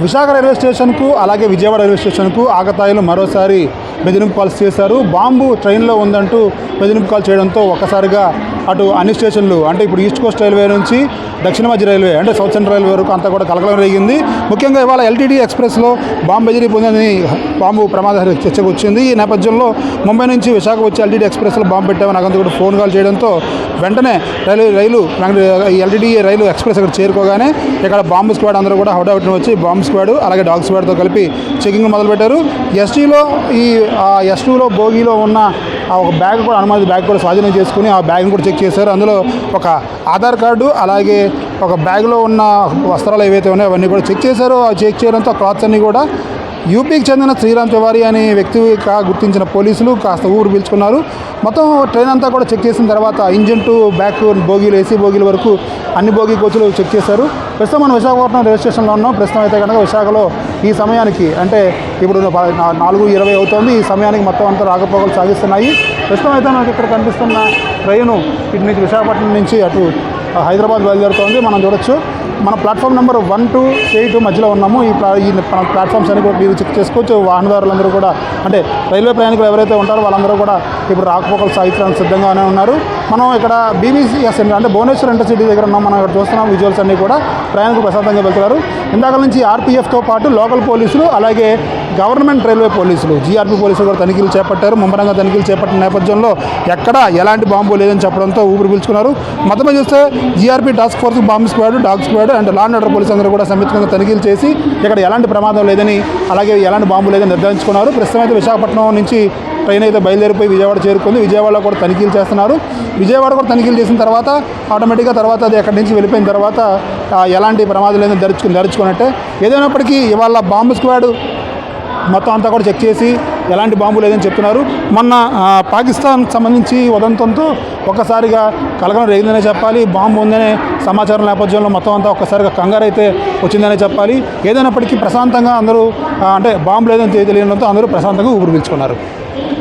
Visakha railway స్టేషన్కు అలాగే Vijayawada railway స్టేషన్కు ఆకతాయిలు మరోసారి బెదిరింపు కాల్స్ చేశారు. బాంబు ట్రైన్లో ఉందంటూ బెదిరింపు కాల్ చేయడంతో ఒక్కసారిగా అటు అన్ని స్టేషన్లు అంటే ఇప్పుడు ఈస్ట్ కోస్ట్ రైల్వే నుంచి దక్షిణ మధ్య రైల్వే అంటే సౌత్ సెంట్రల్ రైల్వే వరకు అంతా కూడా కలకలం రేగింది. ముఖ్యంగా ఇవాళ ఎల్టీటీ ఎక్స్ప్రెస్లో బాంబు బెదిరింపు ఉందని బాంబు ప్రమాద చర్చకు వచ్చింది. ఈ నేపథ్యంలో ముంబై నుంచి విశాఖ వచ్చి ఎల్టీటీ ఎక్స్ప్రెస్లో బాంబు పెట్టామని నాకంతా కూడా ఫోన్ కాల్ చేయడంతో వెంటనే ఎల్టీటీ రైలు ఎక్స్ప్రెస్ ఇక్కడ చేరుకోగానే ఇక్కడ బాంబు స్క్వాడ్ అందరూ కూడా హౌటాహుటిన వచ్చి బాంబు స్క్వాడ్ అలాగే డాగ్ స్క్వాడ్తో కలిపి చెకింగ్ మొదలుపెట్టారు. ఎస్2లో బోగీలో ఉన్న ఒక బ్యాగ్ కూడా అనుమానిత బ్యాగ్ కూడా స్వాధీనం చేసుకుని ఆ బ్యాగ్ని కూడా చెక్ చేశారు. అందులో ఒక ఆధార్ కార్డు అలాగే ఒక బ్యాగ్లో ఉన్న వస్త్రాలు ఏవైతే ఉన్నాయో అవన్నీ కూడా చెక్ చేశారు. ఆ చెక్ చేయడంతో క్లాత్స్ అన్నీ కూడా యూపీకి చెందిన శ్రీరామ్ తివారీ అనే వ్యక్తిగా గుర్తించిన పోలీసులు కాస్త ఊరు పీల్చుకున్నారు. మొత్తం ట్రైన్ అంతా కూడా చెక్ చేసిన తర్వాత ఇంజిన్ టు బ్యాక్ బోగీలు ఏసీ బోగీల వరకు అన్ని బోగీ కోచ్లు చెక్ చేశారు. ప్రస్తుతం మనం విశాఖపట్నం రైల్వే స్టేషన్లో ఉన్నాం. ప్రస్తుతం అయితే కనుక విశాఖలో ఈ సమయానికి అంటే ఇప్పుడు 4:20 అవుతోంది. ఈ సమయానికి మొత్తం అంతా రాకపోకలు సాగిస్తున్నాయి. ప్రస్తుతం అయితే మనకి ఇక్కడ కనిపిస్తున్న ట్రైను ఇటు నుంచి విశాఖపట్నం నుంచి అటు హైదరాబాద్ బయలుదేరుతోంది. మనం చూడొచ్చు మన ప్లాట్ఫామ్ నెంబర్ 1 to 8 మధ్యలో ఉన్నాము. ఈ ప్లాట్ఫామ్స్ అన్ని కూడా మీరు చెక్ చేసుకోవచ్చు. వాహనదారులందరూ కూడా అంటే రైల్వే ప్రయాణికులు ఎవరైతే ఉంటారో వాళ్ళందరూ కూడా ఇప్పుడు రాకపోకలు సాగించడానికి సిద్ధంగానే ఉన్నారు. మనం ఇక్కడ బీబీసీఎస్ అంటే భువనేశ్వర్ ఇంటర్సిటీ దగ్గర ఉన్నాం. మనం ఇక్కడ చూస్తున్నాం విజువల్స్ అన్నీ కూడా ప్రయాణికులు ప్రశాంతంగా వెళ్తున్నారు. ఇందాక నుంచి ఆర్పీఎఫ్తో పాటు లోకల్ పోలీసులు అలాగే గవర్నమెంట్ రైల్వే పోలీసులు జీఆర్పీ పోలీసులు కూడా తనిఖీలు చేపట్టారు. ముమ్మరంగా తనిఖీలు చేపట్టిన నేపథ్యంలో ఎక్కడ ఎలాంటి బాంబు లేదని చెప్పడంతో ఊపిరి పీల్చుకున్నారు. మొత్తమే చూస్తే GRP task force bomb squad dog squad and law and order police అందరూ కూడా సంయుక్తంగా తనిఖీలు చేసి ఇక్కడ ఎలాంటి ప్రమాదం లేదని అలాగే ఎలాంటి బాంబు లేదని నిర్ధారించుకున్నారు. ప్రస్తుతం అయితే విశాఖపట్నం నుంచి ట్రైన్ అయితే బయలుదేరిపోయి విజయవాడ చేరుకుంది. విజయవాడలో కూడా తనిఖీలు చేస్తున్నారు. విజయవాడ కూడా తనిఖీలు చేసిన తర్వాత ఆటోమేటిక్గా తర్వాత అది అక్కడి నుంచి వెళ్ళిపోయిన తర్వాత ఎలాంటి ప్రమాదం లేదని ధరించుకున్నట్టే. ఏదైనప్పటికీ ఇవాళ బాంబు స్క్వాడ్ మొత్తం అంతా కూడా చెక్ చేసి ఎలాంటి బాంబు లేదని చెప్తున్నారు. మొన్న పాకిస్తాన్కి సంబంధించి ఉదంతంతో ఒక్కసారిగా కలకలం రేగిందనే చెప్పాలి. బాంబు ఉందనే సమాచారం నేపథ్యంలో మొత్తం అంతా ఒక్కసారిగా కంగారు అయితే వచ్చిందనే చెప్పాలి. ఏదైనప్పటికీ ప్రశాంతంగా అందరూ అంటే బాంబు లేదని తెలియడంతో అందరూ ప్రశాంతంగా ఊపిరి పీల్చుకున్నారు.